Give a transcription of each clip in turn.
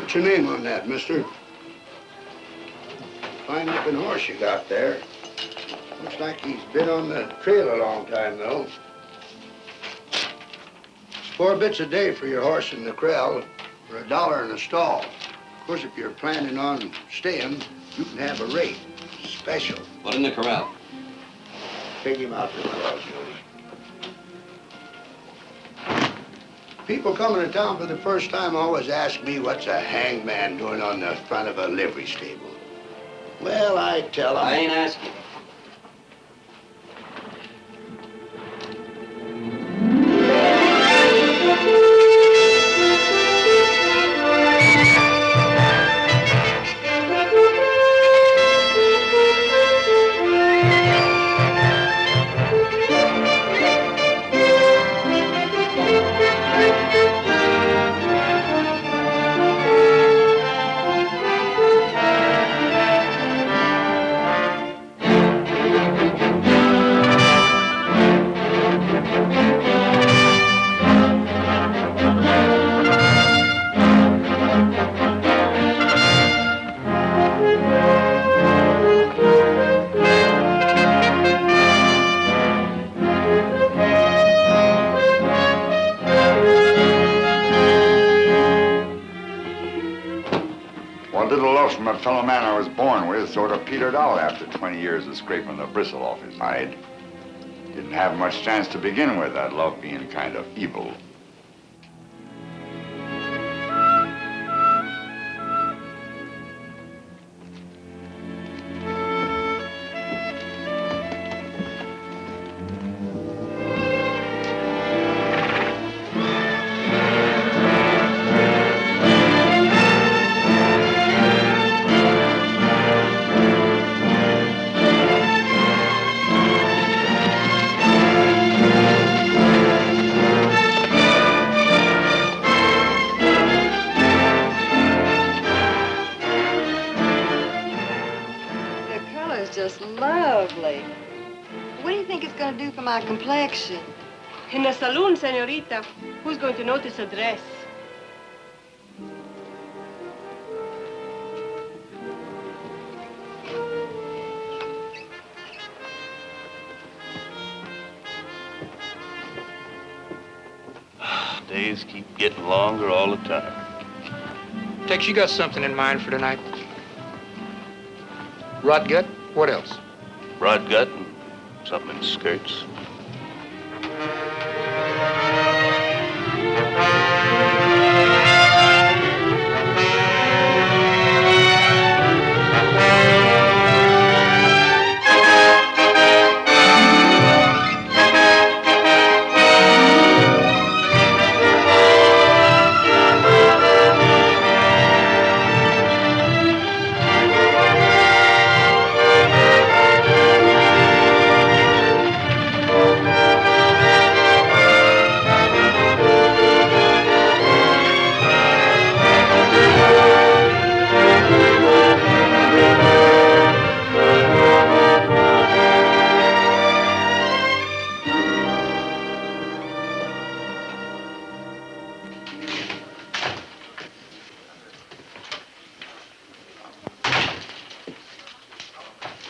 What's your name on that, mister? Fine looking horse you got there. Looks like he's been on the trail a long time, though. It's 4 bits a day for your horse in the corral, for $1 in a stall. Of course, if you're planning on staying, you can have a rate. Special. What in the corral? Take him out to the corral, Shorty. People coming to town for the first time always ask me what's a hangman doing on the front of a livery stable. Well, I tell them... I ain't asking. From a fellow man I was born with sort of petered out after 20 years of scraping the bristle off his hide. Didn't have much chance to begin with, that love being kind of evil. My complexion. In the saloon, senorita. Who's going to notice a dress? Days keep getting longer all the time. Tex, you got something in mind for tonight? Rod gut? What else? Rod gut and something in skirts.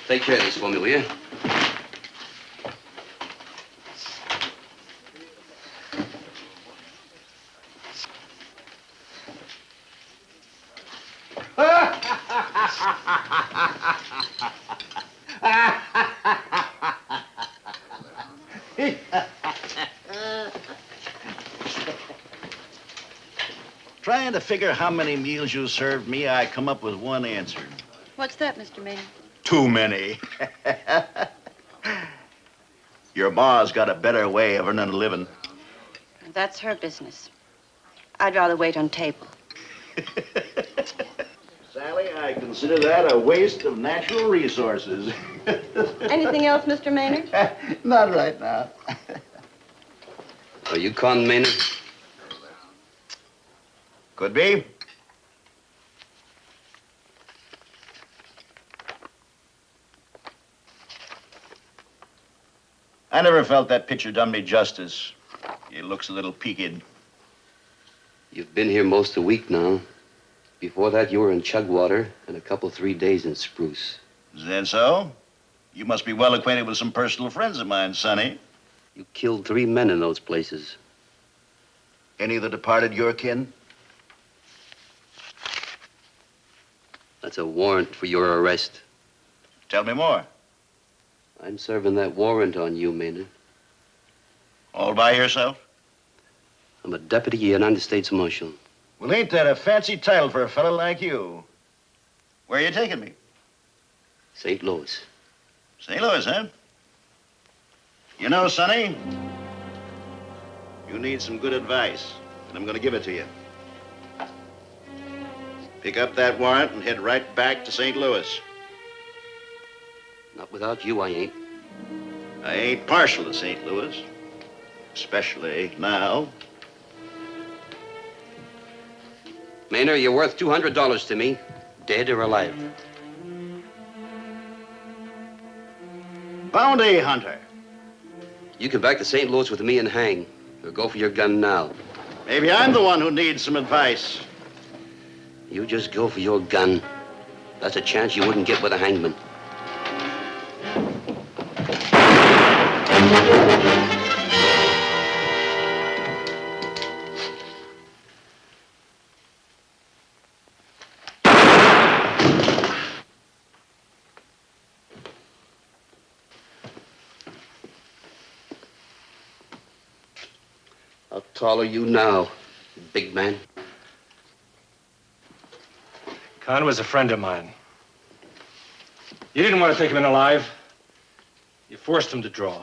Take care of this for me, will you? Trying to figure how many meals you served me, I come up with one answer. What's that, Mr. Maynard? Too many. Your ma's got a better way of earning a living. That's her business. I'd rather wait on table. Sally, I consider that a waste of natural resources. Anything else, Mr. Maynard? Not right now. Are you con Maynard? Could be. I never felt that picture done me justice. It looks a little peaked. You've been here most of the week now. Before that, you were in Chugwater and a couple, 3 days in Spruce. Is that so? You must be well acquainted with some personal friends of mine, Sonny. You killed 3 men in those places. Any of the departed your kin? That's a warrant for your arrest. Tell me more. I'm serving that warrant on you, Maynard. All by yourself? I'm a deputy United States Marshal. Well, ain't that a fancy title for a fellow like you? Where are you taking me? St. Louis. St. Louis, huh? You know, Sonny, you need some good advice, and I'm going to give it to you. Pick up that warrant and head right back to St. Louis. Not without you, I ain't. I ain't partial to St. Louis, especially now. Maynard, you're worth $200 to me, dead or alive. Bounty hunter. You can back to St. Louis with me and hang, or go for your gun now. Maybe I'm the one who needs some advice. You just go for your gun. That's a chance you wouldn't get with a hangman. How tall are you now, big man? Con was a friend of mine. You didn't want to take him in alive. You forced him to draw.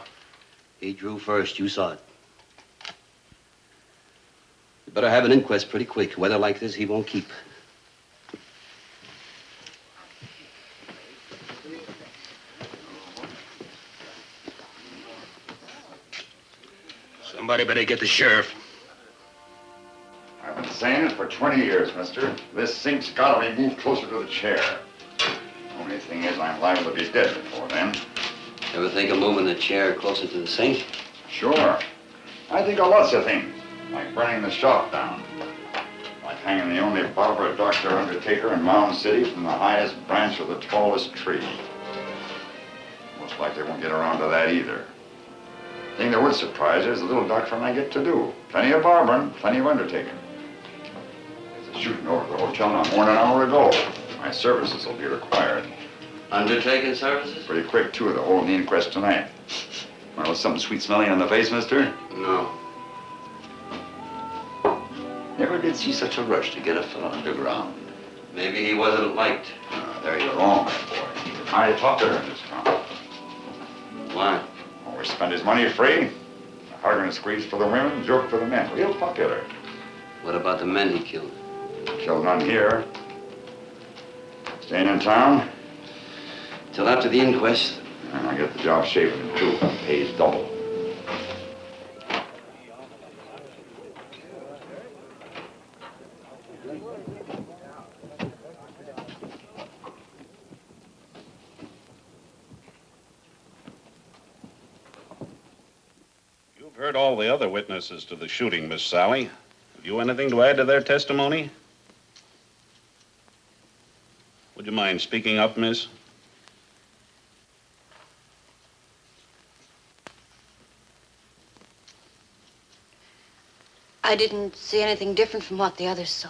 He drew first, you saw it. You better have an inquest pretty quick. Weather like this, he won't keep. Somebody better get the sheriff. I've been saying it for 20 years, mister. This sink's got to be moved closer to the chair. Only thing is, I'm liable to be dead before then. Ever think of moving the chair closer to the sink? Sure. I think of lots of things, like burning the shop down, like hanging the only barber, doctor, undertaker in Mound City from the highest branch of the tallest tree. Most likely won't get around to that either. Thing that would surprise you is the little doctoring I get to do. Plenty of barbering, plenty of undertaking. There's a shooting over at the hotel not more than an hour ago. My services will be required. Undertaking services? Pretty quick, too. They're holding the inquest tonight. Want with something sweet smelling on the face, mister? No. Never did see such a rush to get a fellow underground. Maybe he wasn't liked. There you're wrong, my boy. He's a mighty talker in this town. Why? Always spend his money free. A hard and squeeze for the women, joke for the men. Real popular. What about the men he killed? Killed none here. Staying in town? Till after the inquest. And I get the job shaven, too. Pays double. You've heard all the other witnesses to the shooting, Miss Sally. Have you anything to add to their testimony? Would you mind speaking up, miss? I didn't see anything different from what the others saw.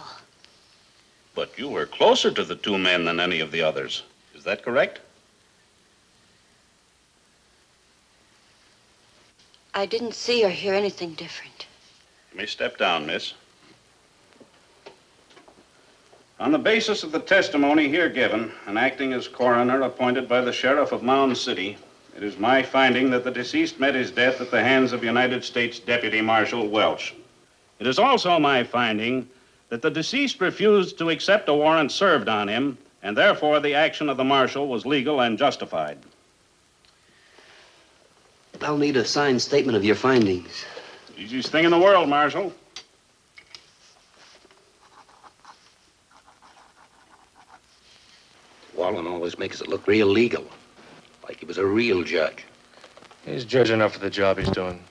But you were closer to the 2 men than any of the others. Is that correct? I didn't see or hear anything different. You may step down, miss. On the basis of the testimony here given, and acting as coroner appointed by the sheriff of Mound City, it is my finding that the deceased met his death at the hands of United States Deputy Marshal Welch. It is also my finding that the deceased refused to accept a warrant served on him, and therefore the action of the marshal was legal and justified. I'll need a signed statement of your findings. Easiest thing in the world, Marshal. Wallen always makes it look real legal, like he was a real judge. He's judge enough for the job he's doing.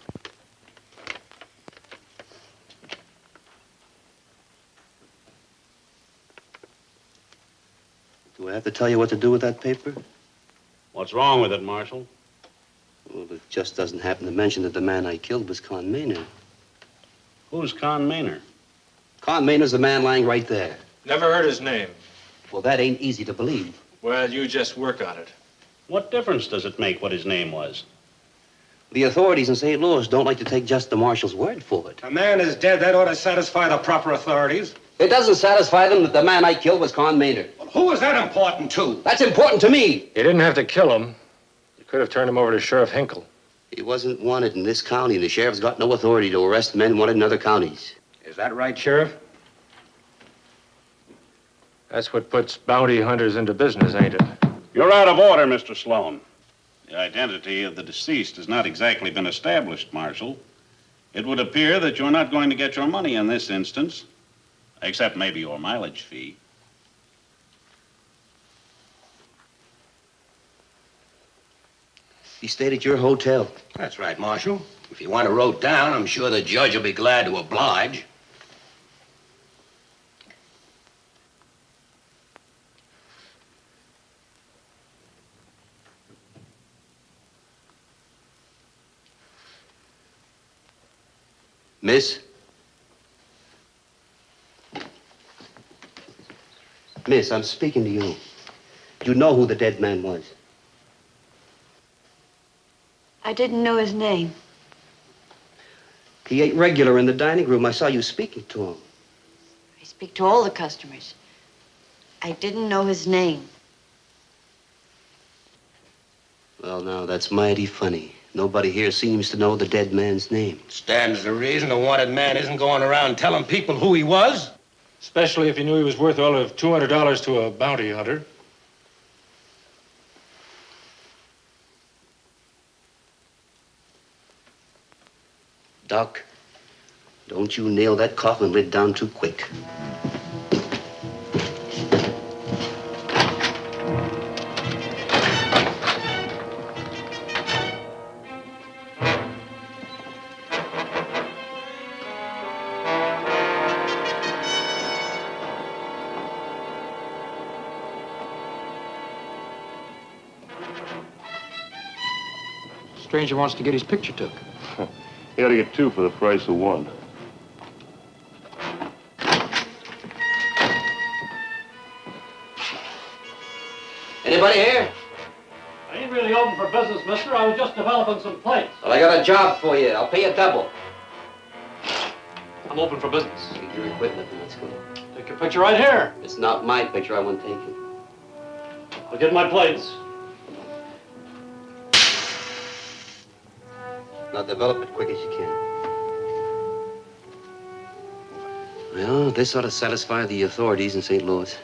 I have to tell you what to do with that paper? What's wrong with it, Marshal? Well, it just doesn't happen to mention that the man I killed was Con Maynard. Who's Con Maynard? Con Maynard's the man lying right there. Never heard his name. Well, that ain't easy to believe. Well, you just work on it. What difference does it make what his name was? The authorities in St. Louis don't like to take just the marshal's word for it. A man is dead. That ought to satisfy the proper authorities. It doesn't satisfy them that the man I killed was Con Maynard. Well, who is that important to? That's important to me. You didn't have to kill him. You could have turned him over to Sheriff Hinkle. He wasn't wanted in this county, and the sheriff's got no authority to arrest men wanted in other counties. Is that right, Sheriff? That's what puts bounty hunters into business, ain't it? You're out of order, Mr. Sloan. The identity of the deceased has not exactly been established, Marshal. It would appear that you're not going to get your money in this instance, except maybe your mileage fee. He stayed at your hotel. That's right, Marshal. If you want it wrote down, I'm sure the judge will be glad to oblige. Miss? Miss, I'm speaking to you. You know who the dead man was. I didn't know his name. He ate regular in the dining room. I saw you speaking to him. I speak to all the customers. I didn't know his name. Well, now, that's mighty funny. Nobody here seems to know the dead man's name. Stands to reason the wanted man isn't going around telling people who he was. Especially if he knew he was worth all of $200 to a bounty hunter. Doc, don't you nail that coffin lid down too quick. Stranger wants to get his picture took. You ought to get two for the price of one. Anybody here? I ain't really open for business, mister. I was just developing some plates. Well, I got a job for you. I'll pay you double. I'm open for business. Take your equipment and let's go. Take your picture right here. It's not my picture I want taken. I'll get my plates. Now develop it quick as you can. Well, this ought to satisfy the authorities in St. Louis.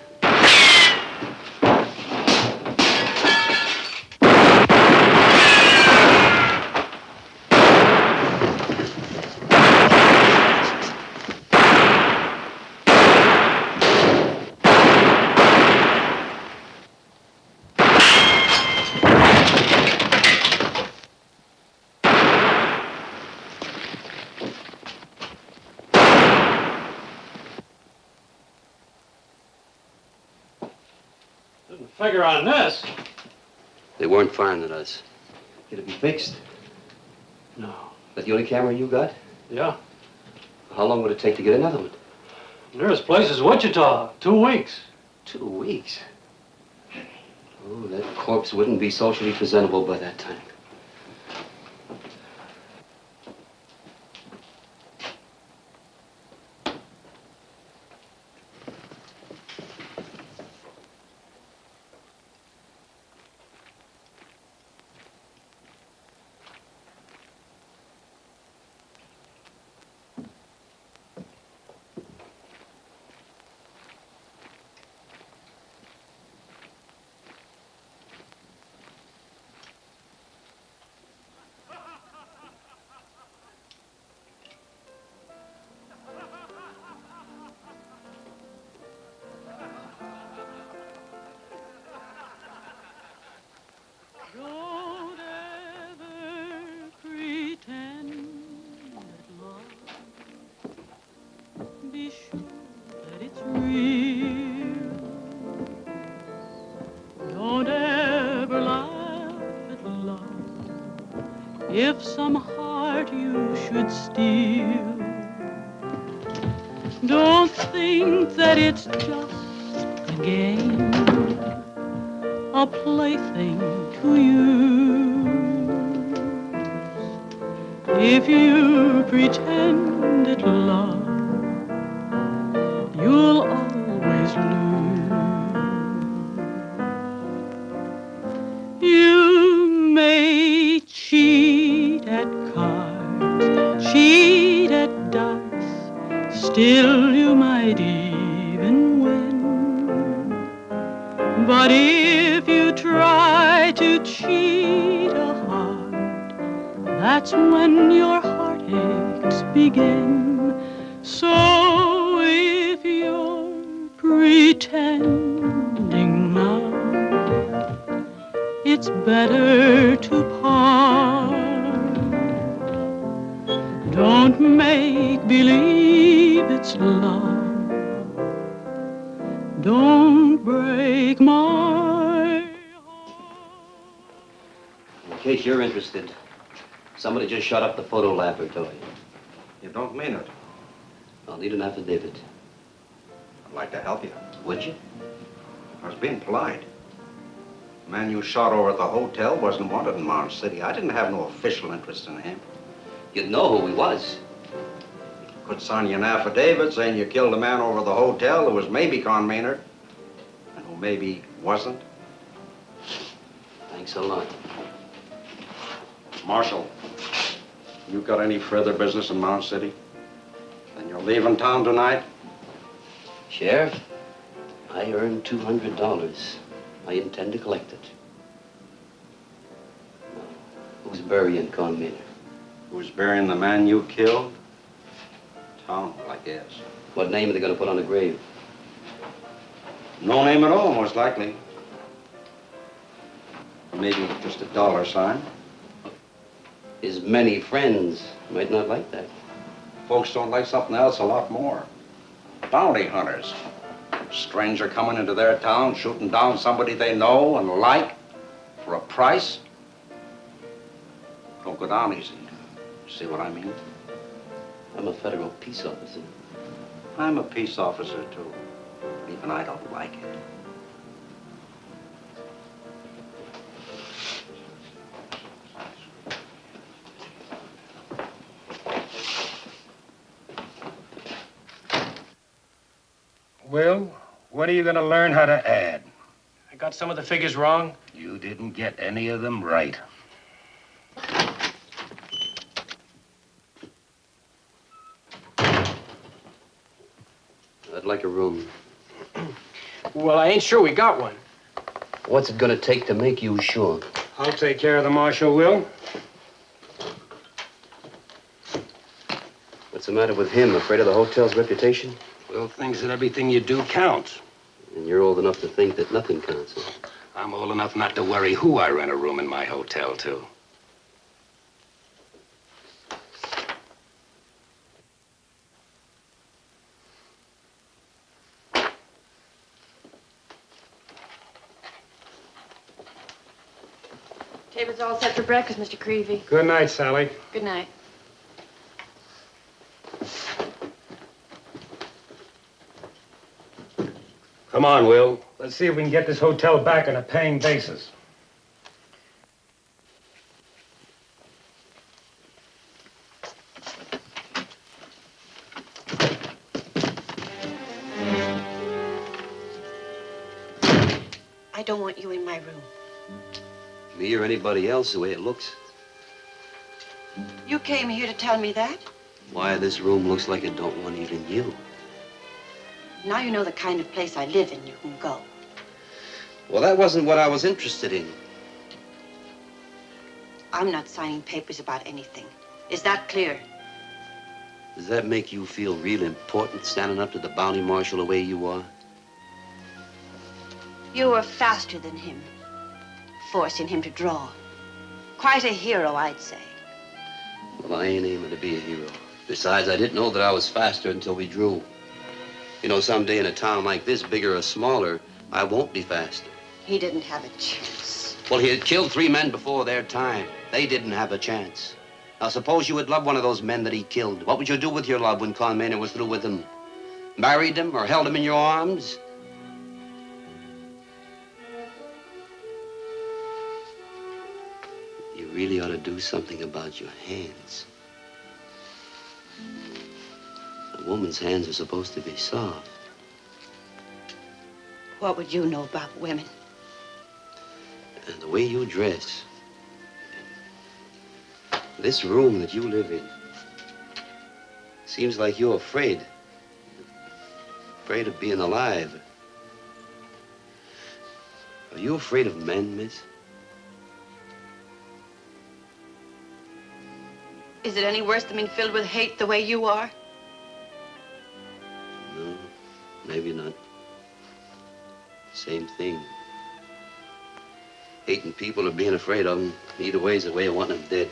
Didn't figure on this. They weren't firing at us. It'll be fixed. No. That the only camera you got? Yeah. How long would it take to get another one? Nearest place is Wichita. 2 weeks. 2 weeks? Oh, that corpse wouldn't be socially presentable by that time. if some heart you should steal. Don't think that it's just a game, a plaything to use. If you pretend it love, you'll always lose. You may cheat at cards, cheat at dice, still you might even win. But if you try to cheat a heart, that's when your heartaches begin. So if you're pretending now, it's better to part. Don't make believe it's love. Don't break my In case you're interested, somebody just shot up the photo laboratory. You don't mean it. I'll need an affidavit. I'd like to help you. Would you? I was being polite. The man you shot over at the hotel wasn't wanted in Mound City. I didn't have no official interest in him. You'd know who he was. Could sign you an affidavit saying you killed a man over the hotel who was maybe Con Maynard, and who maybe wasn't. Thanks a lot. Marshal, you got any further business in Mound City? Then you're leaving town tonight? Sheriff, I earned $200. I intend to collect it. Now, who's burying Con Maynard? Who's burying the man you killed? Town, I guess. What name are they going to put on the grave? No name at all, most likely. Maybe just a dollar sign. His many friends might not like that. Folks don't like something else a lot more. Bounty hunters. Stranger coming into their town, shooting down somebody they know and like for a price. Don't go down easy. See what I mean? I'm a federal peace officer. I'm a peace officer, too. Even I don't like it. Will, when are you going to learn how to add? I got some of the figures wrong. You didn't get any of them right. I'd like a room. Well, I ain't sure we got one. What's it going to take to make you sure? I'll take care of the marshal, Will. What's the matter with him? Afraid of the hotel's reputation? Will thinks that everything you do counts. And you're old enough to think that nothing counts, huh? I'm old enough not to worry who I rent a room in my hotel to. Table's all set for breakfast, Mr. Creevy. Good night, Sally. Good night. Come on, Will. Let's see if we can get this hotel back on a paying basis. I don't want you in my room. Me or anybody else, the way it looks. You came here to tell me that? Why, this room looks like it don't want even you. Now you know the kind of place I live in, you can go. Well, that wasn't what I was interested in. I'm not signing papers about anything. Is that clear? Does that make you feel real important, standing up to the bounty marshal the way you are? You were faster than him, forcing him to draw. Quite a hero, I'd say. Well, I ain't aiming to be a hero. Besides, I didn't know that I was faster until we drew. You know, someday in a town like this, bigger or smaller, I won't be faster. He didn't have a chance. Well, he had killed 3 men before their time. They didn't have a chance. Now, suppose you had loved one of those men that he killed. What would you do with your love when Con Maynard was through with him? Married him or held him in your arms? You really ought to do something about your hands. A woman's hands are supposed to be soft. What would you know about women? And the way you dress. This room that you live in. Seems like you're afraid. Afraid of being alive. Are you afraid of men, miss? Is it any worse than being filled with hate the way you are? No, maybe not. Same thing. Hating people or being afraid of them, either way is the way of wanting them dead.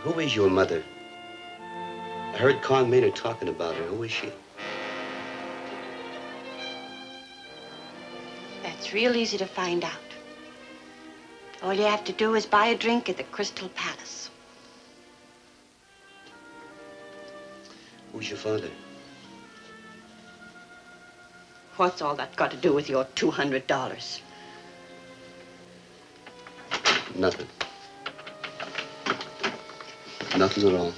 Who is your mother? I heard Con Maynard talking about her. Who is she? That's real easy to find out. All you have to do is buy a drink at the Crystal Palace. Who's your father? What's all that got to do with your $200? Nothing. Nothing at all.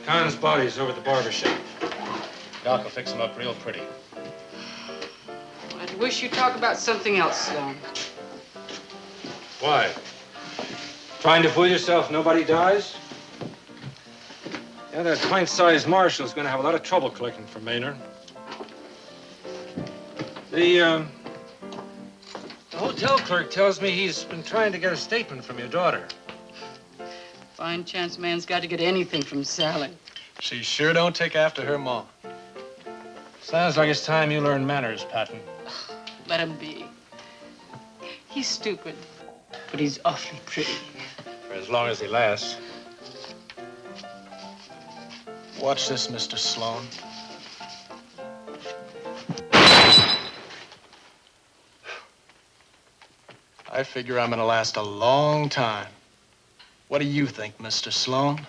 Con's body's over at the barber shop. Doc will fix him up real pretty. I'd wish you'd talk about something else, Sloan. Why? Trying to fool yourself nobody dies? Yeah, that pint-sized marshal's gonna have a lot of trouble collecting from Maynard. The hotel clerk tells me he's been trying to get a statement from your daughter. Fine chance man's got to get anything from Sally. She sure don't take after her ma. Sounds like it's time you learn manners, Patton. Let him be. He's stupid, but he's awfully pretty. For as long as he lasts. Watch this, Mr. Sloan. I figure I'm gonna last a long time. What do you think, Mr. Sloan?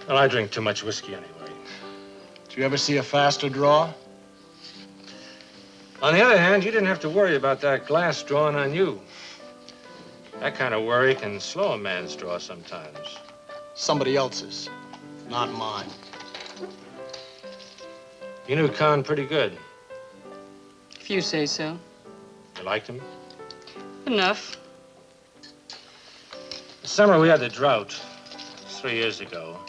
Well, I drink too much whiskey anyway. Did you ever see a faster draw? On the other hand, you didn't have to worry about that glass drawing on you. That kind of worry can slow a man's draw sometimes. Somebody else's, not mine. You knew Con pretty good. If you say so. You liked him? Enough. The summer we had the drought, 3 years ago,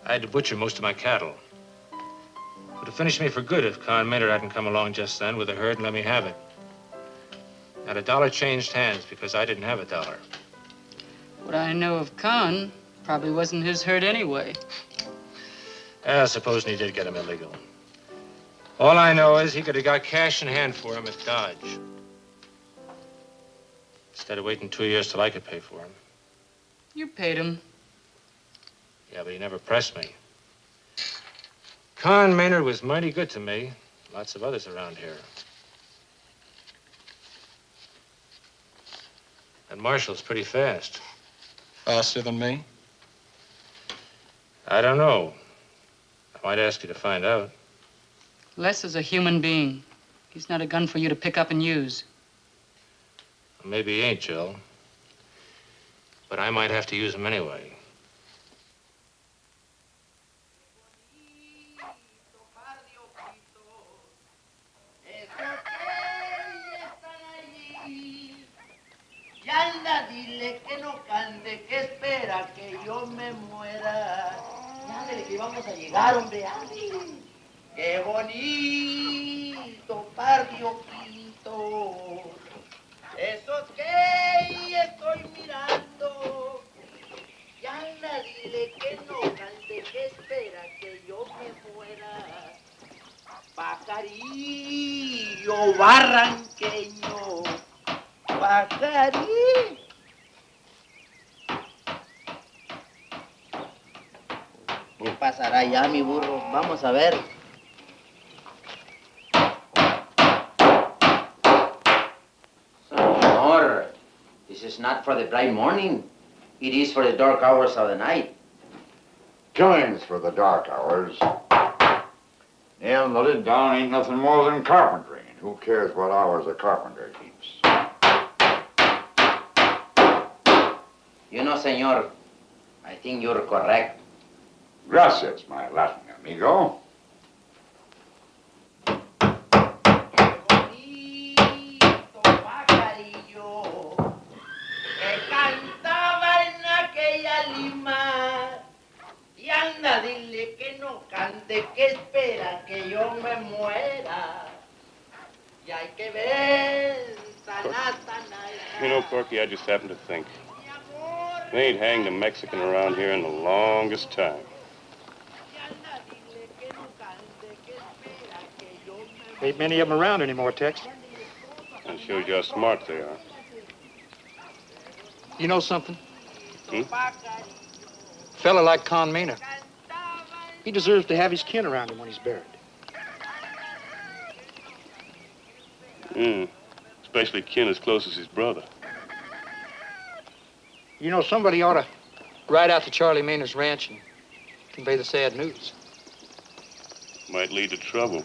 I had to butcher most of my cattle. Would have finished me for good if Con Maynard hadn't come along just then with a herd and let me have it. Not a dollar changed hands because I didn't have a dollar. What I know of Con probably wasn't his herd anyway. Supposing he did get him illegal. All I know is he could have got cash in hand for him at Dodge. Instead of waiting 2 years till I could pay for him. You paid him. Yeah, but he never pressed me. Con Maynard was mighty good to me. Lots of others around here. And Marshall's pretty fast. Faster than me? I don't know. I might ask you to find out. Les is a human being. He's not a gun for you to pick up and use. Well, maybe he ain't, Jill. But I might have to use him anyway. Yanda, dile que no cante, que espera que yo me muera. Ya, dile que vamos a llegar, hombre, ándale. qué bonito par de ojitos, esos que estoy mirando. Y anda, dile que no cante, que espera que yo me muera. Pajarillo barranqueño, pajarillo. ¿Qué pasará ya, mi burro? Vamos a ver. Senor, this is not for the bright morning. It is for the dark hours of the night. Killings for the dark hours. Nailing the lid down ain't nothing more than carpentry. And who cares what hours a carpenter keeps? You know, senor, I think you're correct. Gracias, my Latin amigo. Dile que no cante, que espera que yo me muera. Y hay que ver, sana. You know, Corky, I just happened to think. They ain't hanged a Mexican around here in the longest time. Ain't many of them around anymore, Tex. That shows you how smart they are. You know something? Hmm? A fella like Con Maynard, he deserves to have his kin around him when he's buried. Especially kin as close as his brother. You know, somebody ought to ride out to Charlie Maynard's ranch and convey the sad news. Might lead to trouble.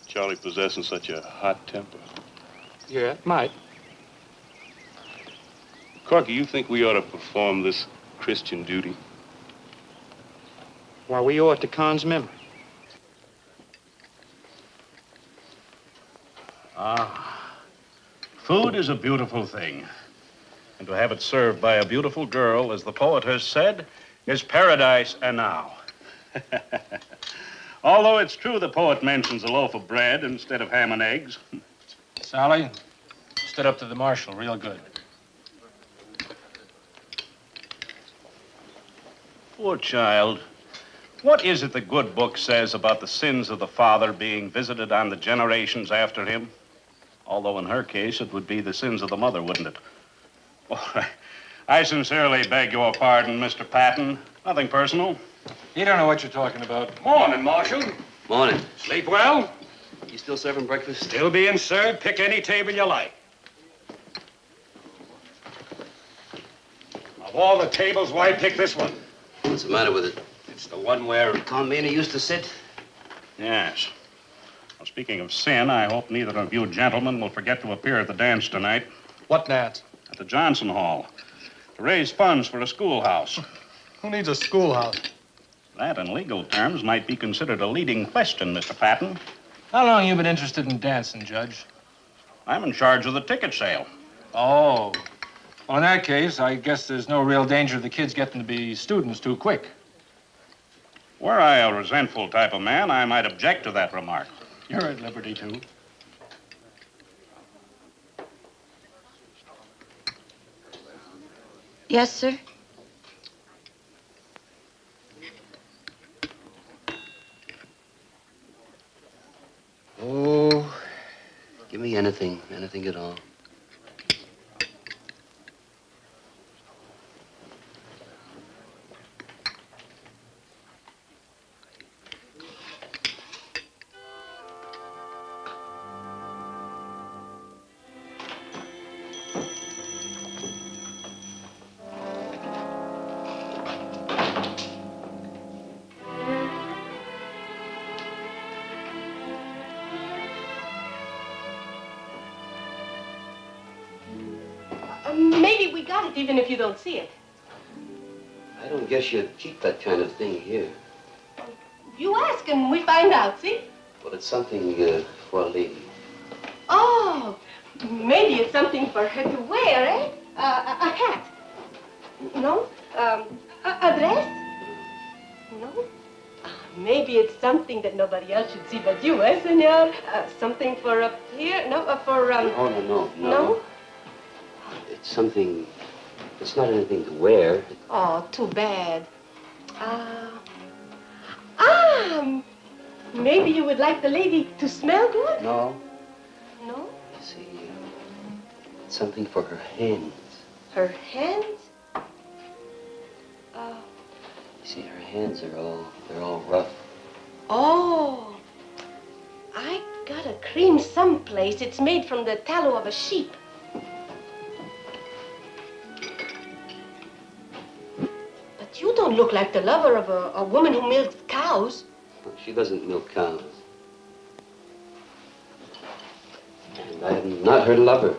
Charlie possessing such a hot temper. Yeah, it might. Corky, you think we ought to perform this Christian duty? Why, we owe it to Con's memory. Food is a beautiful thing. And to have it served by a beautiful girl, as the poet has said, is paradise enow. Although it's true the poet mentions a loaf of bread instead of ham and eggs. Sally, stood up to the marshal real good. Poor child. What is it the good book says about the sins of the father being visited on the generations after him? Although in her case, it would be the sins of the mother, wouldn't it? Oh, I sincerely beg your pardon, Mr. Patton. Nothing personal. You don't know what you're talking about. Morning, Marshal. Morning. Sleep well? You still serving breakfast? Still being served. Pick any table you like. Of all the tables, why pick this one? What's the matter with it? It's the one where Con Maynard used to sit. Yes. Well, speaking of sin, I hope neither of you gentlemen will forget to appear at the dance tonight. What dance? At the Johnson Hall. To raise funds for a schoolhouse. Who needs a schoolhouse? That, in legal terms, might be considered a leading question, Mr. Patton. How long you been interested in dancing, Judge? I'm in charge of the ticket sale. Oh. Well, in that case, I guess there's no real danger of the kids getting to be students too quick. Were I a resentful type of man, I might object to that remark. You're at liberty to. Yes, sir. Oh, give me anything at all. Maybe we got it, even if you don't see it. I don't guess you'd keep that kind of thing here. You ask and we find out, see? Well, it's something for a lady. Oh, maybe it's something for her to wear, eh? A hat. No? A dress? No? Maybe it's something that nobody else should see but you, eh, senor? Something for up here? No, No. No? It's something... It's not anything to wear. Oh, too bad. Maybe you would like the lady to smell good? No. No? You see, it's something for her hands. Her hands? You see, her hands are all rough. Oh, I got a cream someplace. It's made from the tallow of a sheep. But you don't look like the lover of a woman who milks cows. She doesn't milk cows. And I'm not her lover.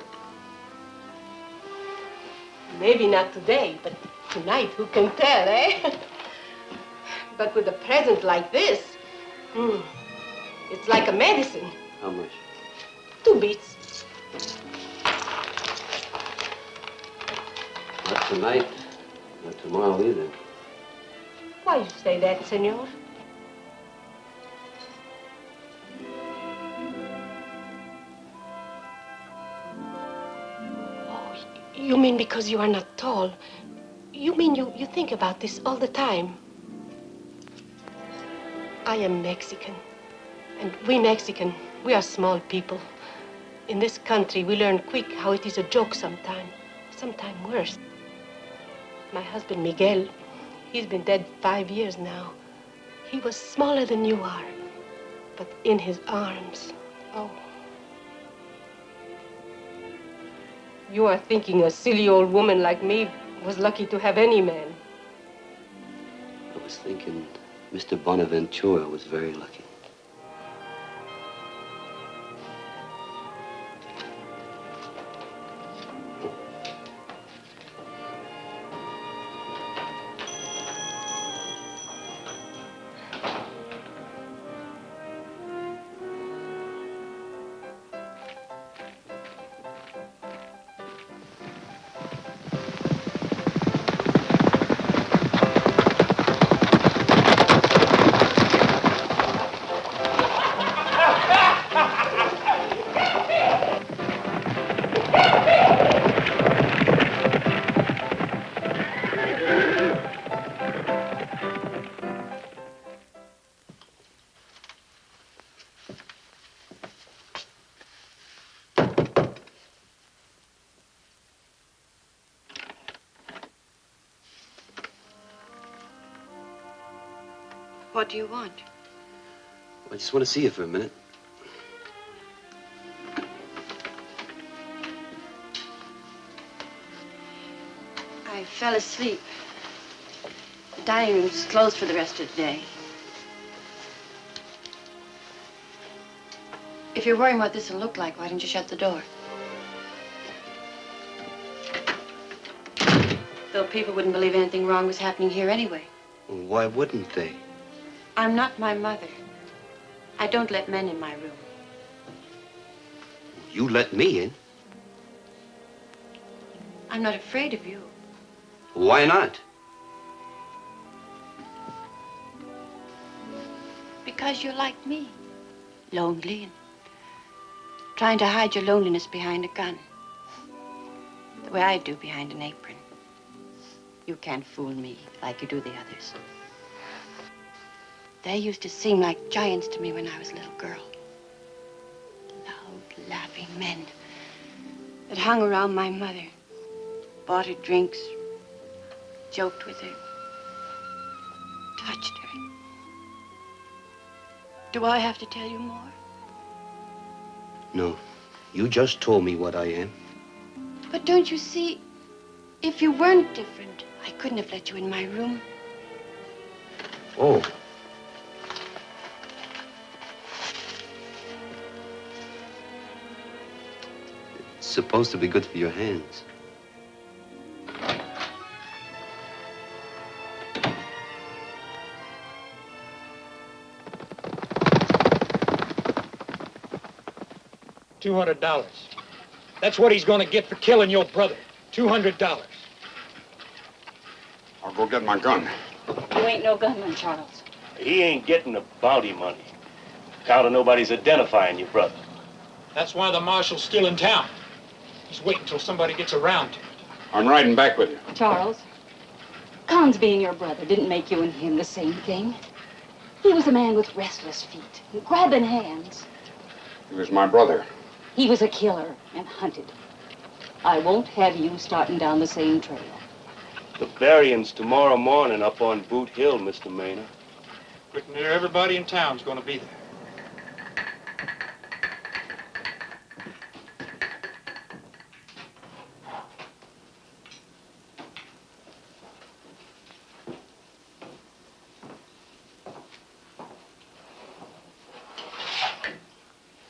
Maybe not today, but tonight, who can tell, eh? But with a present like this, it's like a medicine. How much? 2 beats. Not tonight, not tomorrow either. Why you say that, senor? Oh, you mean because you are not tall? You mean you think about this all the time? I am Mexican, and we Mexican, we are small people. In this country, we learn quick how it is a joke sometime worse. My husband, Miguel, he's been dead 5 years now. He was smaller than you are, but in his arms, oh. You are thinking a silly old woman like me was lucky to have any man. I was thinking Mr. Bonaventura was very lucky. What do you want? I just want to see you for a minute. I fell asleep. The dining room's closed for the rest of the day. If you're worrying what this will look like, why don't you shut the door? Though people wouldn't believe anything wrong was happening here anyway. Well, why wouldn't they? I'm not my mother. I don't let men in my room. You let me in. I'm not afraid of you. Why not? Because you're like me. Lonely and trying to hide your loneliness behind a gun. The way I do behind an apron. You can't fool me like you do the others. They used to seem like giants to me when I was a little girl. Loud, laughing men that hung around my mother, bought her drinks, joked with her, touched her. Do I have to tell you more? No. You just told me what I am. But don't you see, if you weren't different, I couldn't have let you in my room. Oh. It's supposed to be good for your hands. $200. That's what he's gonna get for killing your brother. $200. I'll go get my gun. You ain't no gunman, Charles. He ain't getting the bounty money. Count on nobody's identifying your brother. That's why the marshal's still in town. He's waiting until somebody gets around to it. I'm riding back with you. Charles, Con's being your brother didn't make you and him the same thing. He was a man with restless feet and grabbing hands. He was my brother. He was a killer and hunted. I won't have you starting down the same trail. The burying's tomorrow morning up on Boothill, Mr. Maynard. Pretty near everybody in town's gonna be there.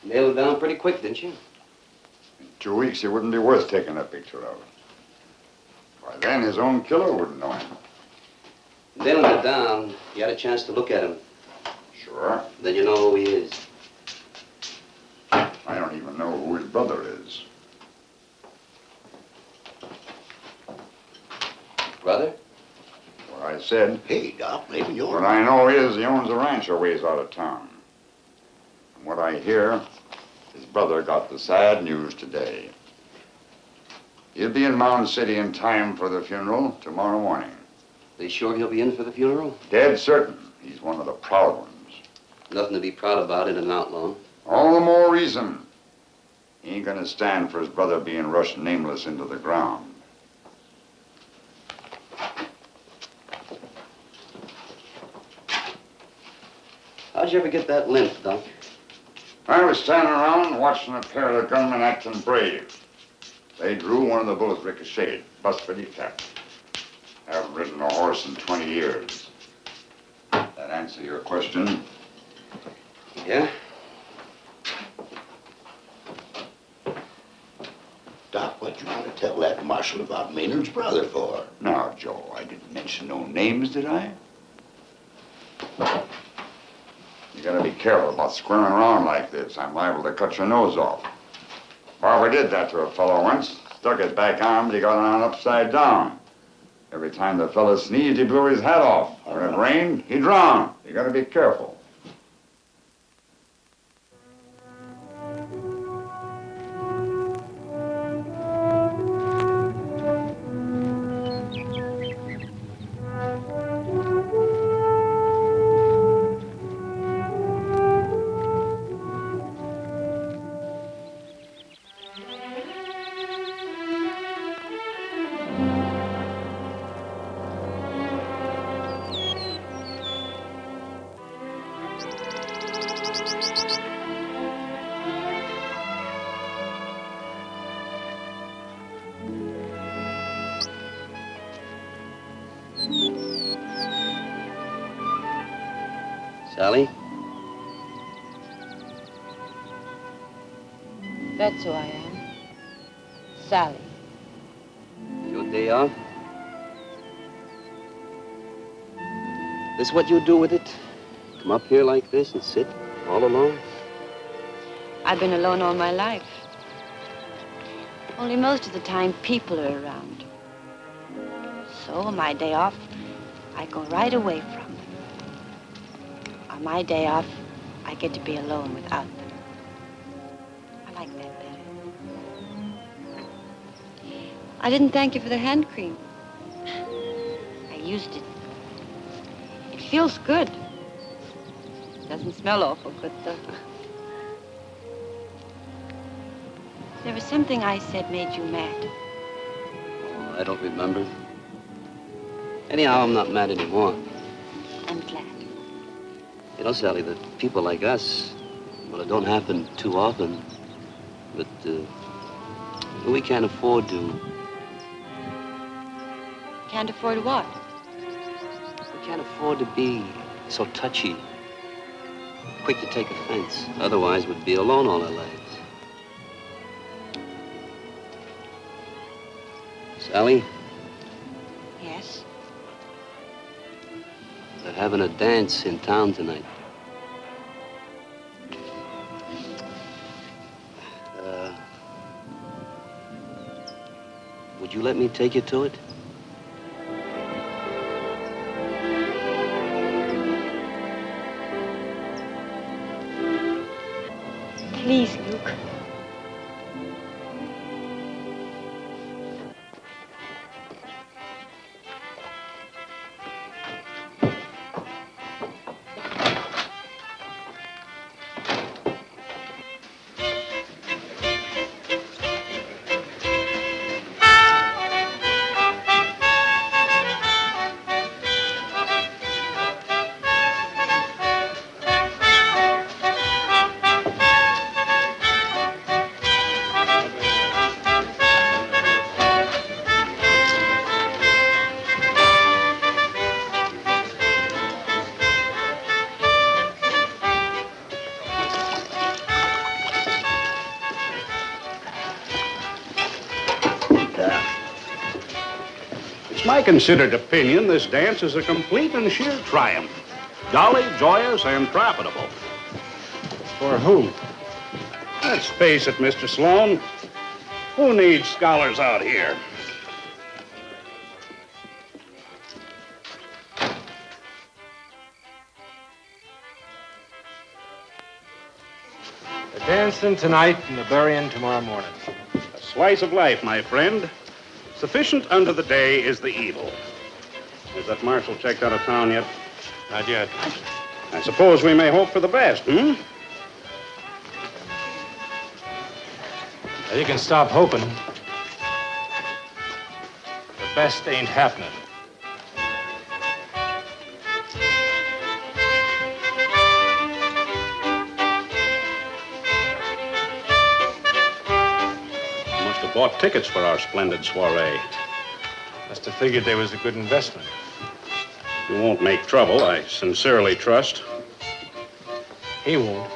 Nailed it down pretty quick, didn't you? In 2 weeks, it wouldn't be worth taking a picture of. By then, his own killer wouldn't know him. Nailing it down, you had a chance to look at him. Sure. Then you know who he is. I don't even know who his brother is. Brother? What I said. Hey, Doc, maybe you're... What I know is he owns a ranch a ways out of town. From what I hear, his brother got the sad news today. He'll be in Mound City in time for the funeral tomorrow morning. They sure he'll be in for the funeral? Dead certain. He's one of the proud ones. Nothing to be proud about in an outlaw. All the more reason. He ain't gonna stand for his brother being rushed nameless into the ground. How'd you ever get that limp, Doc? I was standing around watching a pair of gunmen acting brave. They drew, one of the bullets ricocheted. Bust for defect. Haven't ridden a horse in 20 years. That answer your question? Yeah? Doc, what you want to tell that marshal about Maynard's brother for? Now, Joe, I didn't mention no names, did I? You gotta be careful about squirming around like this. I'm liable to cut your nose off. Barber did that to a fellow once. Stuck his back arm, but he got on upside down. Every time the fellow sneezed, he blew his hat off. When it rained, he drowned. You gotta be careful. Sally? That's who I am. Sally. Your day off? This what you do with it? Come up here like this and sit all alone? I've been alone all my life. Only most of the time, people are around. So on my day off, I go right away from them. On my day off, I get to be alone without them. I like that better. I didn't thank you for the hand cream. I used it. It feels good. Doesn't smell awful good, though. There was something I said made you mad. Oh, I don't remember. Anyhow, I'm not mad anymore. I'm glad. You know, Sally, that people like us, well, it don't happen too often, but we can't afford to. Can't afford what? We can't afford to be so touchy, quick to take offense. Otherwise, we'd be alone all our lives. Sally? Yes? They're having a dance in town tonight. Would you let me take you to it? easy, Luke. It's my considered opinion this dance is a complete and sheer triumph. Jolly, joyous, and profitable. For who? Let's face it, Mr. Sloan. Who needs scholars out here? The dancing tonight and the burying tomorrow morning. A slice of life, my friend. Sufficient unto the day is the evil. Is that marshal checked out of town yet? Not yet. I suppose we may hope for the best, hmm? Now, you can stop hoping. The best ain't happening. Must have bought tickets for our splendid soiree. Must have figured they was a good investment. You won't make trouble, I sincerely trust. He won't.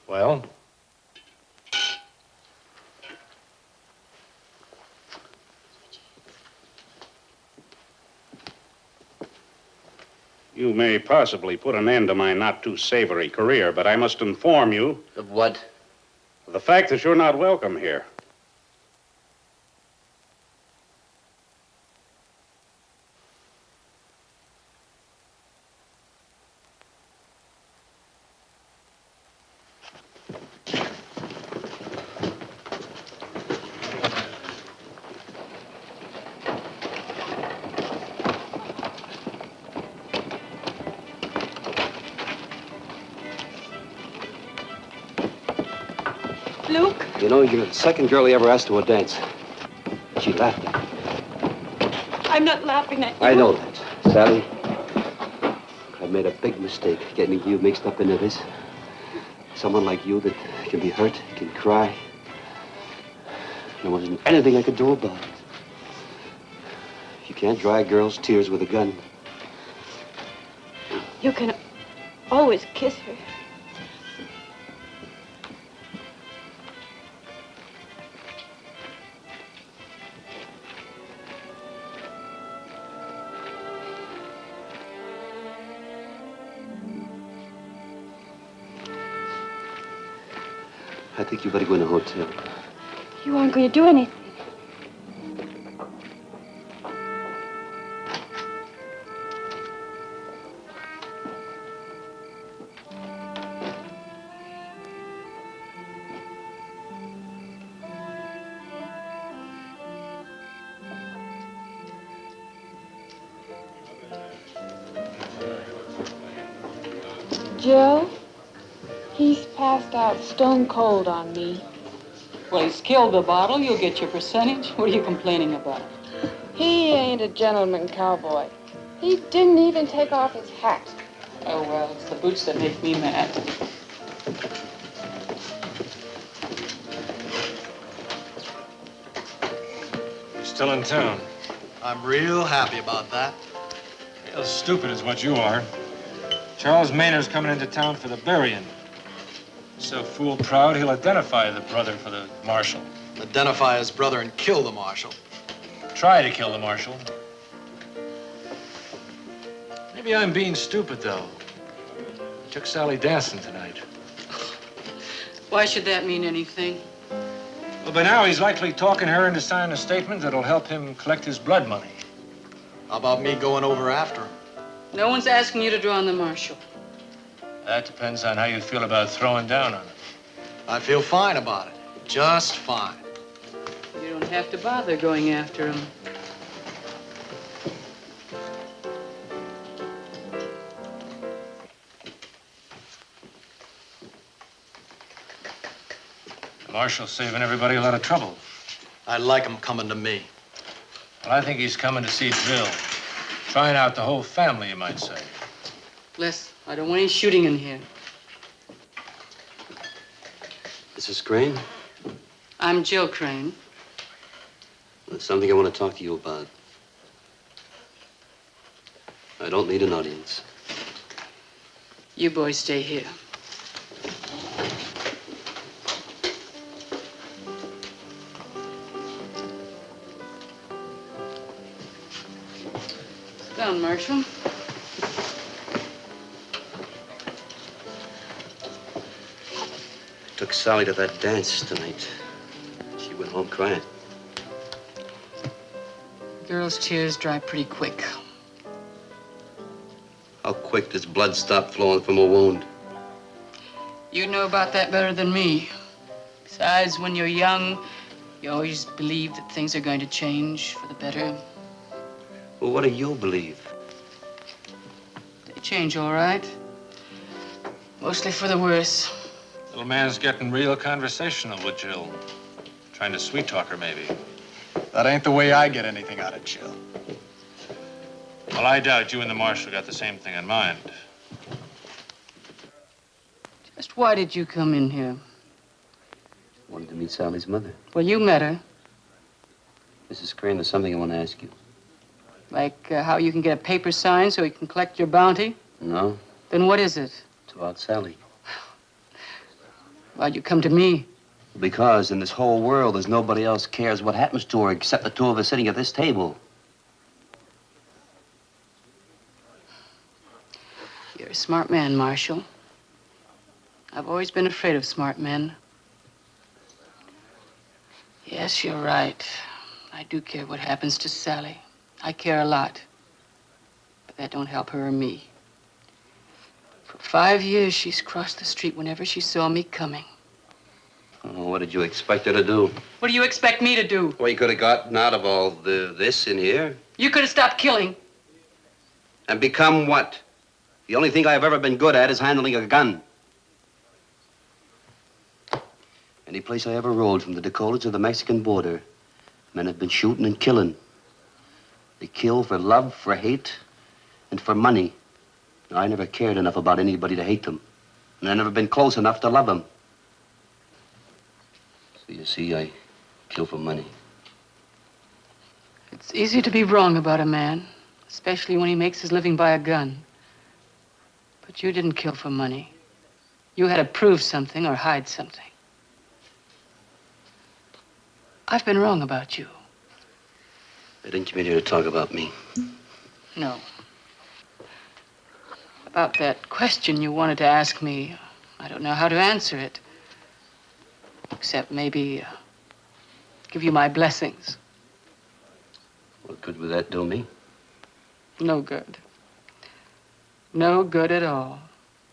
Well? You may possibly put an end to my not too savory career, but I must inform you. Of what? Of the fact that you're not welcome here. Luke? You know, you're the second girl he ever asked to a dance. She laughed at me. I'm not laughing at you. I know that, Sally. I made a big mistake getting you mixed up into this. Someone like you that can be hurt, can cry. There wasn't anything I could do about it. You can't dry a girl's tears with a gun. You can always kiss her. I think you better go in the hotel. You aren't going to do anything. Jill, he's passed out stone cold on me. Well, he's killed the bottle. You'll get your percentage. What are you complaining about? He ain't a gentleman cowboy. He didn't even take off his hat. Oh, well, it's the boots that make me mad. You're still in town. I'm real happy about that. Real stupid is what you are. Charles Maynard's coming into town for the burying. So fool proud, he'll identify the brother for the marshal. Identify his brother and kill the marshal. Try to kill the marshal. Maybe I'm being stupid, though. Took Sally dancing tonight. Why should that mean anything? Well, by now he's likely talking her into signing a statement that'll help him collect his blood money. How about me going over after him? No one's asking you to draw on the marshal. That depends on how you feel about throwing down on him. I feel fine about it. Just fine. You don't have to bother going after him. The marshal's saving everybody a lot of trouble. I like him coming to me. Well, I think he's coming to see Bill. Trying out the whole family, you might say. Les, I don't want any shooting in here. Mrs. Crane, I'm Jill Crane. there's something I want to talk to you about. I don't need an audience. You boys stay here. Sit down, Marshal. Took Sally to that dance tonight. She went home crying. Girls' tears dry pretty quick. How quick does blood stop flowing from a wound? You know about that better than me. Besides, when you're young, you always believe that things are going to change for the better. Well, what do you believe? They change, all right. Mostly for the worse. Little man's getting real conversational with Jill. Trying to sweet-talk her, maybe. That ain't the way I get anything out of Jill. Well, I doubt you and the marshal got the same thing in mind. Just why did you come in here? Wanted to meet Sally's mother. Well, you met her. Mrs. Crane, there's something I want to ask you. Like how you can get a paper signed so you can collect your bounty? No? Then what is it? It's about Sally. Why'd you come to me? Because in this whole world, there's nobody else cares what happens to her except the two of us sitting at this table. You're a smart man, Marshal. I've always been afraid of smart men. Yes, you're right. I do care what happens to Sally. I care a lot. But that don't help her or me. For 5 years, she's crossed the street whenever she saw me coming. Oh, what did you expect her to do? What do you expect me to do? Well, you could have gotten out of all this in here. You could have stopped killing. And become what? The only thing I've ever been good at is handling a gun. Any place I ever rode, from the Dakotas to the Mexican border, men have been shooting and killing. They kill for love, for hate, and for money. I never cared enough about anybody to hate them. And I've never been close enough to love them. So you see, I kill for money. It's easy to be wrong about a man, especially when he makes his living by a gun. But you didn't kill for money. You had to prove something or hide something. I've been wrong about you. I didn't come in here to talk about me. No. About that question you wanted to ask me, I don't know how to answer it. Except maybe give you my blessings. What good would that do me? No good. No good at all.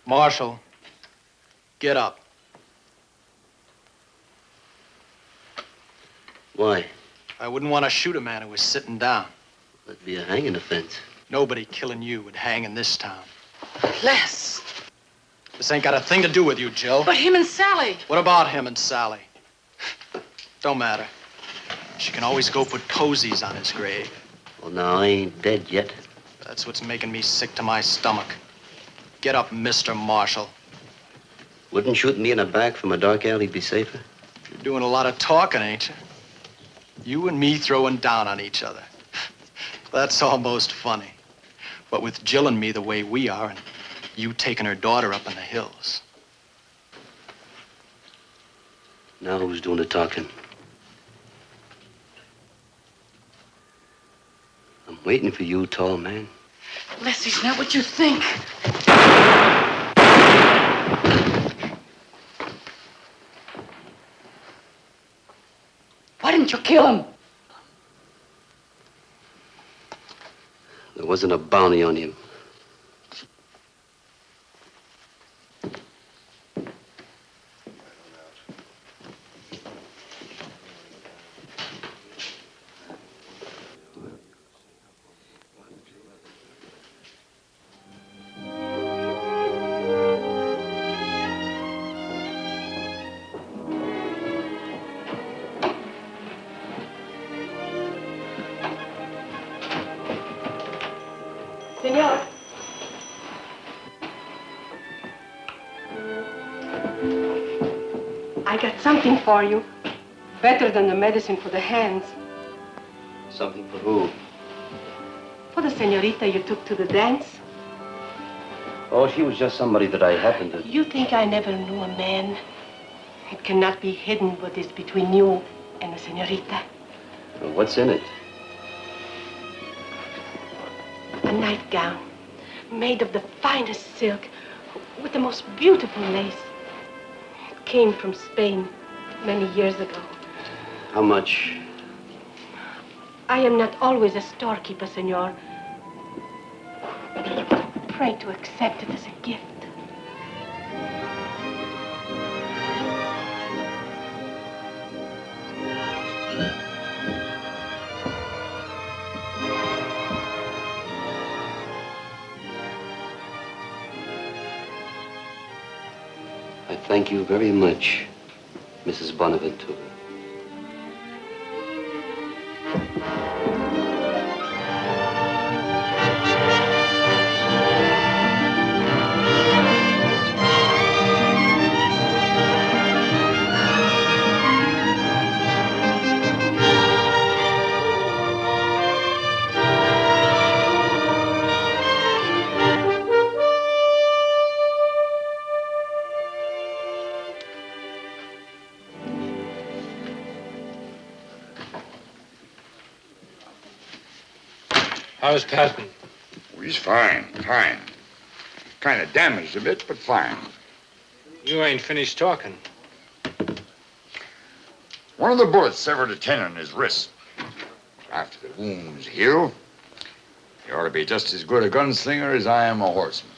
Marshal, get up. Why? I wouldn't want to shoot a man who was sitting down. That'd be a hanging offense. Nobody killing you would hang in this town. Les. This ain't got a thing to do with you, Jill. But him and Sally. What about him and Sally? Don't matter. She can always go put posies on his grave. Well, now, I ain't dead yet. That's what's making me sick to my stomach. Get up, Mr. Marshal. Wouldn't shooting me in the back from a dark alley be safer? You're doing a lot of talking, ain't you? You and me throwing down on each other. That's almost funny. But with Jill and me the way we are, and you taking her daughter up in the hills. Now who's doing the talking? I'm waiting for you, tall man. Leslie's not what you think. Why didn't you kill him? There wasn't a bounty on him. Senor. I got something for you. Better than the medicine for the hands. Something for who? For the senorita you took to the dance. Oh, she was just somebody that I happened to... You think I never knew a man? It cannot be hidden what is between you and the senorita. Well, what's in it? A nightgown made of the finest silk with the most beautiful lace. It came from Spain many years ago. How much? I am not always a storekeeper, senor. Pray to accept it as a gift. I thank you very much, Mrs. Bonaventura. How's Patton? Oh, he's fine, fine. Kind of damaged a bit, but fine. You ain't finished talking. One of the bullets severed a tendon in his wrist. After the wounds heal, he ought to be just as good a gunslinger as I am a horseman.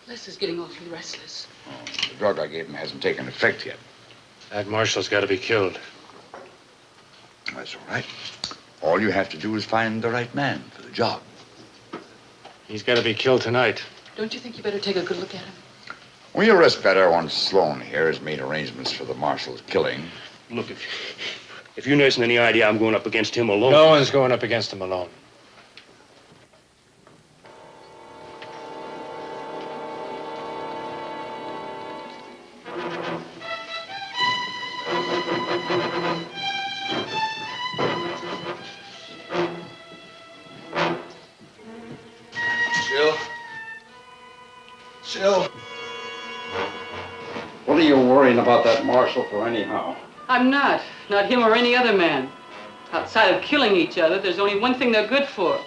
Les is getting awfully restless. Oh, the drug I gave him hasn't taken effect yet. That marshal's got to be killed. That's all right. All you have to do is find the right man for the job. He's got to be killed tonight. Don't you think you better take a good look at him? Well, you'll rest better once Sloan here has made arrangements for the marshal's killing. Look, if you nursing any idea I'm going up against him alone... No one's going up against him alone. Jill. What are you worrying about that marshal for anyhow? I'm not. Not him or any other man. Outside of killing each other, there's only one thing they're good for.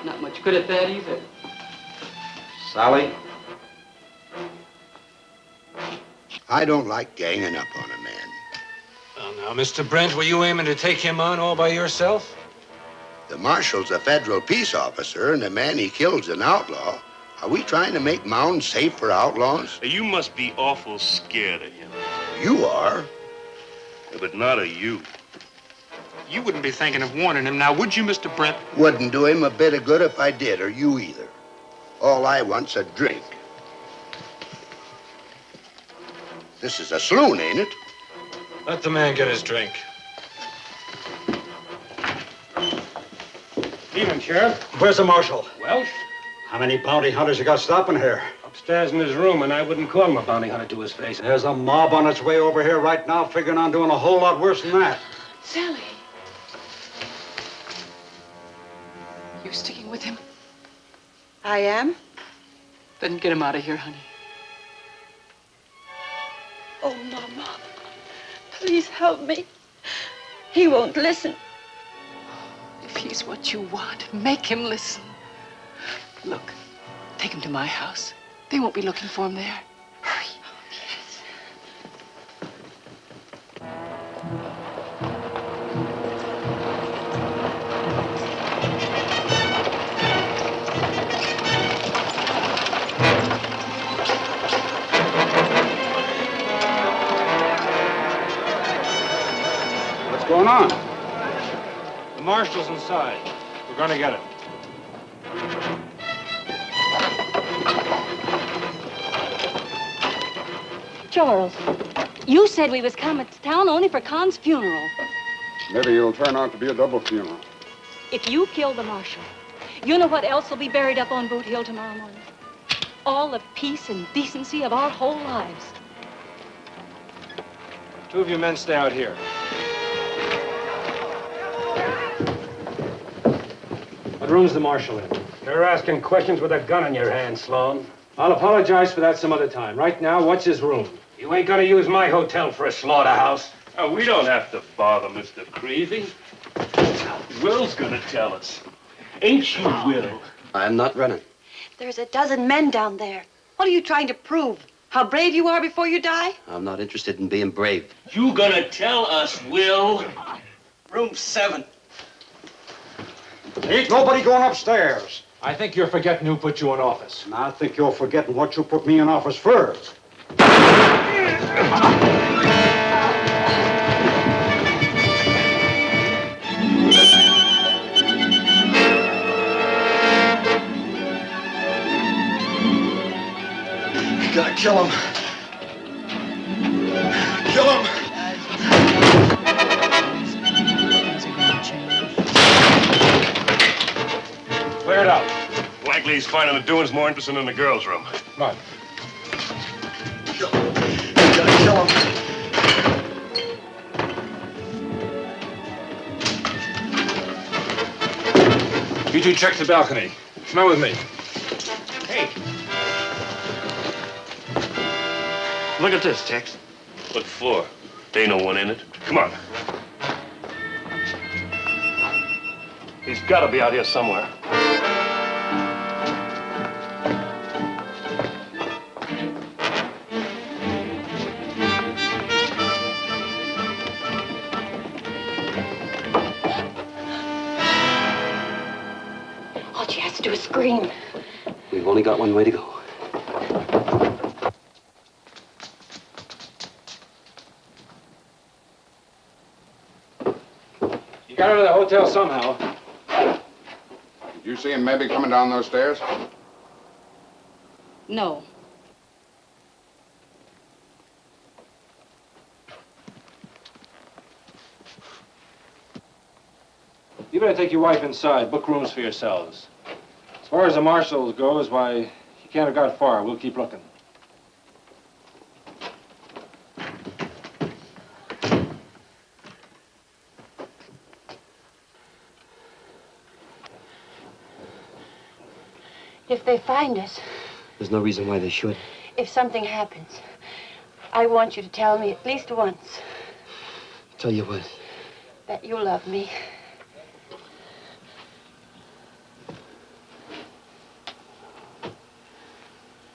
Not much good at that either. Sally? I don't like ganging up on a man. Well, now, Mr. Brent, were you aiming to take him on all by yourself? The marshal's a federal peace officer, and the man he killed's an outlaw. Are we trying to make mountains safe for outlaws? You must be awful scared of him. You are. Yeah, but not of you. You wouldn't be thinking of warning him now, would you, Mr. Brent? Wouldn't do him a bit of good if I did, or you either. All I want's a drink. This is a saloon, ain't it? Let the man get his drink. Evening, Sheriff. Where's the marshal? Welsh? How many bounty hunters you got stopping here? Upstairs in his room, and I wouldn't call him a bounty hunter to his face. There's a mob on its way over here right now, figuring on doing a whole lot worse than that. Sally. You sticking with him? I am. Then get him out of here, honey. Oh, Mama. Please help me. He won't listen. If he's what you want, make him listen. Look, take him to my house. They won't be looking for him there. Hurry. What's going on? The marshal's inside. We're going to get him. Charles, you said we was coming to town only for Con's funeral. Maybe it'll turn out to be a double funeral. If you kill the marshal, you know what else will be buried up on Boothill tomorrow morning? All the peace and decency of our whole lives. Two of you men stay out here. What room's the marshal in? You're asking questions with a gun in your hand, Sloan. I'll apologize for that some other time. Right now, what's his room? You ain't gonna use my hotel for a slaughterhouse. Oh, we don't have to bother Mr. Creevy. Will's gonna tell us. Ain't you, Will? I'm not running. There's a dozen men down there. What are you trying to prove? How brave you are before you die? I'm not interested in being brave. You gonna tell us, Will? Room 7. Ain't nobody going upstairs. I think you're forgetting who put you in office. And I think you're forgetting what you put me in office for. You gotta kill him. Kill him. Clear it out. Likely he's finding the doings more interesting in the girls' room. Come on. You gotta kill him. You two check the balcony. Come on with me. Hey. Look at this, Tex. What for? There ain't no one in it. Come on. He's got to be out here somewhere. All she has to do is scream. We've only got one way to go. You got out of the hotel somehow. Did you see him maybe coming down those stairs? No. You better take your wife inside. Book rooms for yourselves. As far as the marshals goes, why, you can't have got far. We'll keep looking. If they find us, There's no reason why they should. if something happens, I want you to tell me at least once Tell you what, that you love me.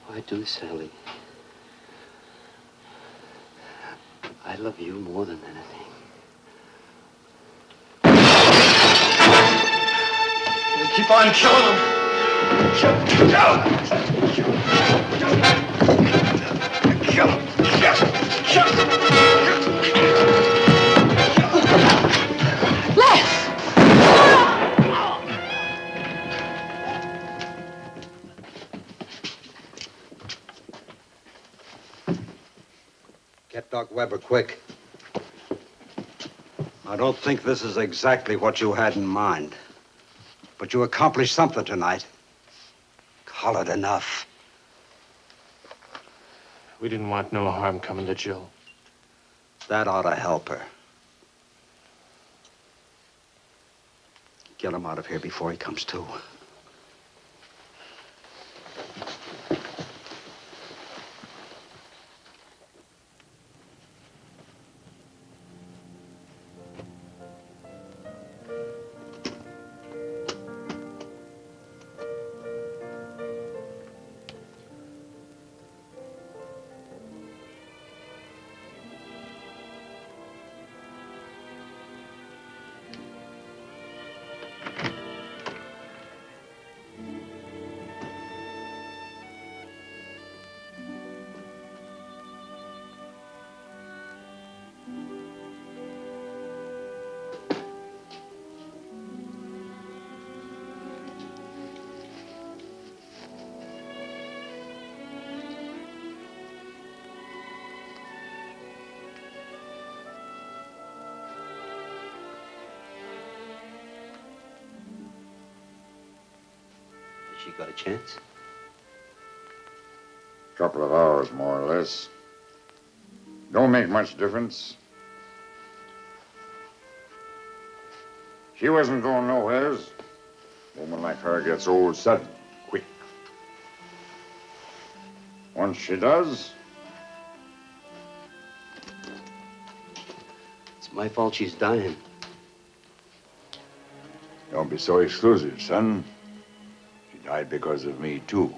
I do, Sally. I love you more than anything. Keep on killing him. Kill Get Doc Weber, quick. I don't think this is exactly what you had in mind. But you accomplished something tonight. Call it enough. We didn't want no harm coming to Jill. That ought to help her. Get him out of here before he comes to. She got a chance? Couple of hours, more or less. Don't make much difference. She wasn't going nowheres. A woman like her gets old sudden, quick. Once she does, It's my fault she's dying. don't be so exclusive, son. She died because of me, too.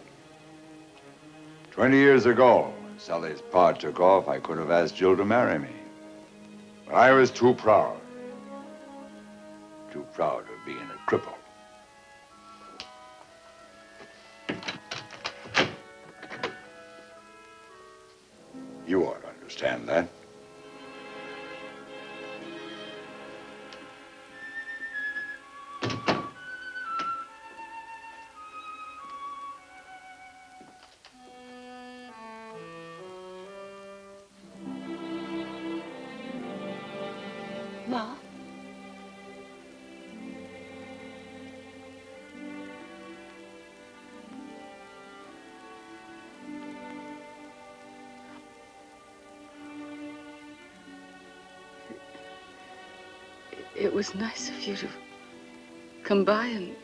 20 years ago, when Sally's pa took off, I could have asked Jill to marry me. But I was too proud. Too proud of being a cripple. You ought to understand that. Ma? It was nice of you to come by and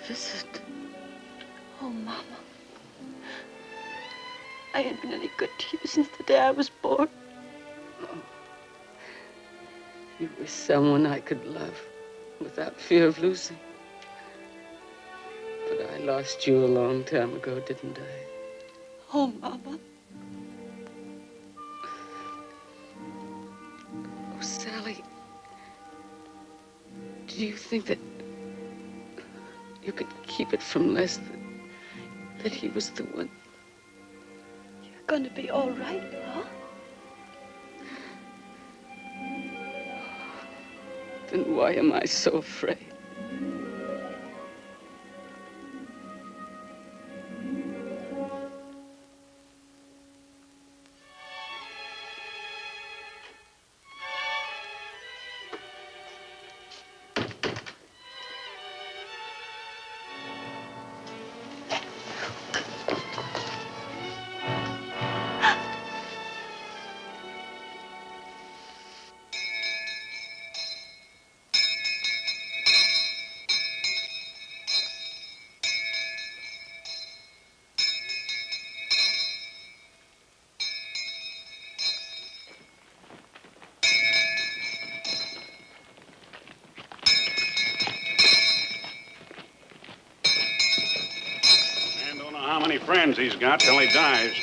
visit. Oh, Mama. I ain't been any good to you since the day I was born. You were someone I could love without fear of losing. But I lost you a long time ago, didn't I? Oh, Mama. Oh, Sally, do you think that you could keep it from Les that he was the one? You're gonna be all right, huh? Then why am I so afraid? How many friends he's got till he dies.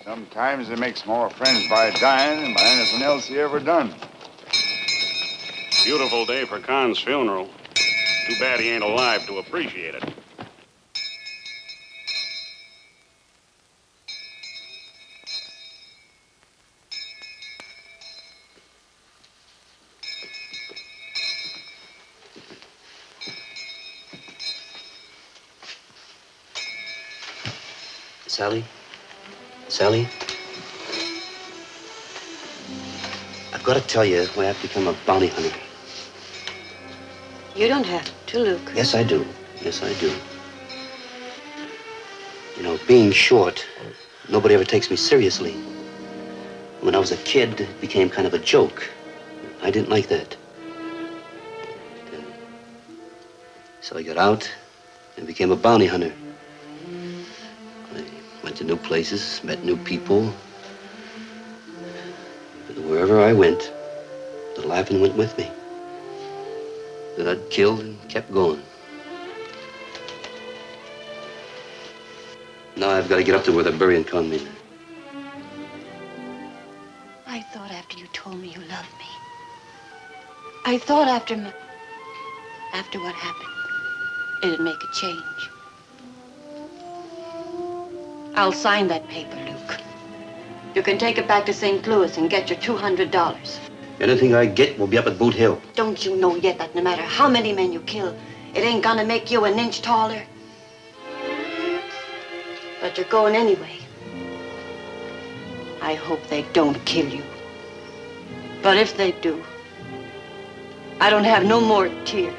Sometimes he makes more friends by dying than by anything else he ever done. Beautiful day for Con's funeral. Too bad he ain't alive to appreciate it. Sally? Sally? I've got to tell you why I've become a bounty hunter. You don't have to, Luke. Yes, I do. Yes, I do. You know, being short, nobody ever takes me seriously. When I was a kid, it became kind of a joke. I didn't like that. So I got out and became a bounty hunter. I went to new places, met new people. And wherever I went, the laughing went with me. Then I'd killed and kept going. Now I've got to get up to where they're burying con men. I thought after you told me you loved me. I thought after what happened, it'd make a change. I'll sign that paper, Luke. You can take it back to St. Louis and get your $200. Anything I get will be up at Booth-Hill. Don't you know yet that no matter how many men you kill, it ain't gonna make you an inch taller? But you're going anyway. I hope they don't kill you. But if they do, I don't have no more tears.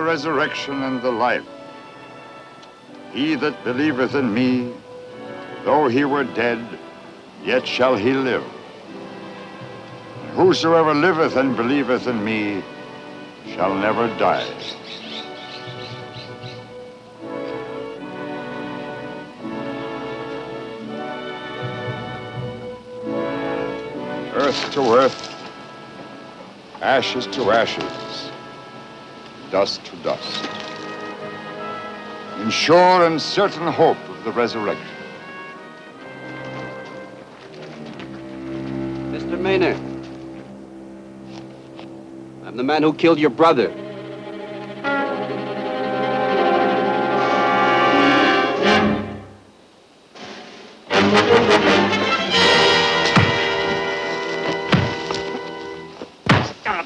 Resurrection and the life. He that believeth in me, though he were dead, yet shall he live. And whosoever liveth and believeth in me shall never die. Earth to earth, ashes to ashes, dust to dust, in sure and certain hope of the resurrection. Mr. Maynard, I'm the man who killed your brother.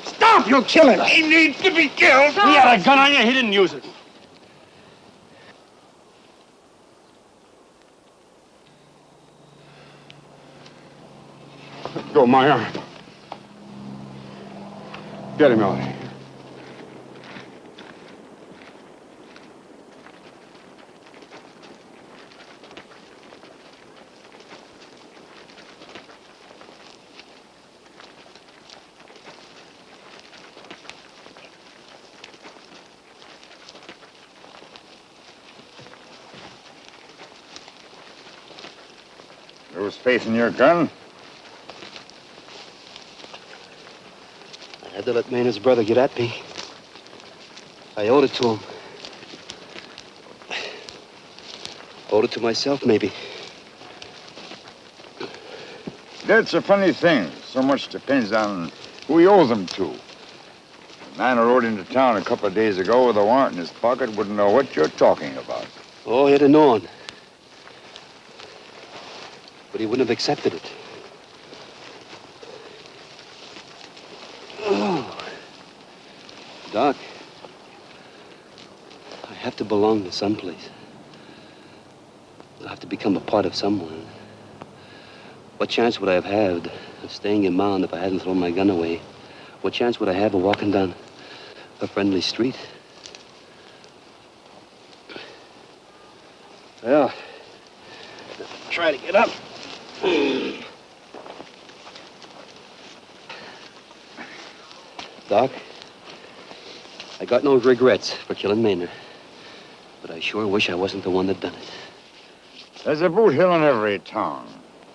Stop! You'll kill him! He needs to be killed! He had a gun on you, he didn't use it. Let go of my arm. Get him out of here. There was faith in your gun? I had to let Maynard's brother get at me. I owed it to him. Owed it to myself, maybe. That's a funny thing. So much depends on who you owe them to. The man who rode into town a couple of days ago with a warrant in his pocket wouldn't know what you're talking about. Oh, he'd have known. But he wouldn't have accepted it. Oh. Doc, I have to belong to someplace. I have to become a part of someone. What chance would I have had of staying in Mound if I hadn't thrown my gun away? What chance would I have of walking down a friendly street? Well, try to get up. Doc, I got no regrets for killing Maynard, but I sure wish I wasn't the one that done it. There's a boot hill in every town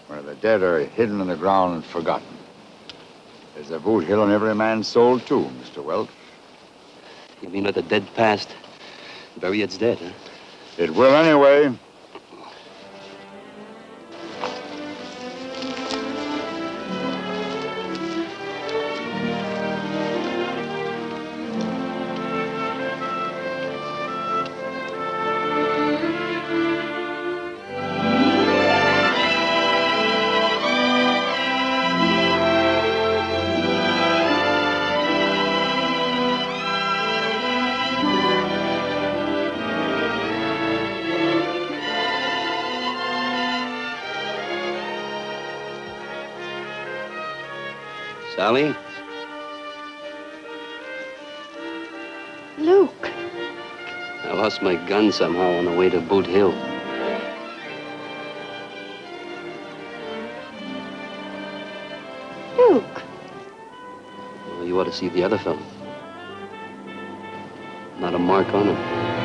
where the dead are hidden in the ground and forgotten. There's a boot hill in every man's soul, too, Mr. Welch. You mean let the dead past bury its dead, huh? It will anyway. Sally? Luke. I lost my gun somehow on the way to Boothill. Luke. Well, you ought to see the other fellow. Not a mark on him.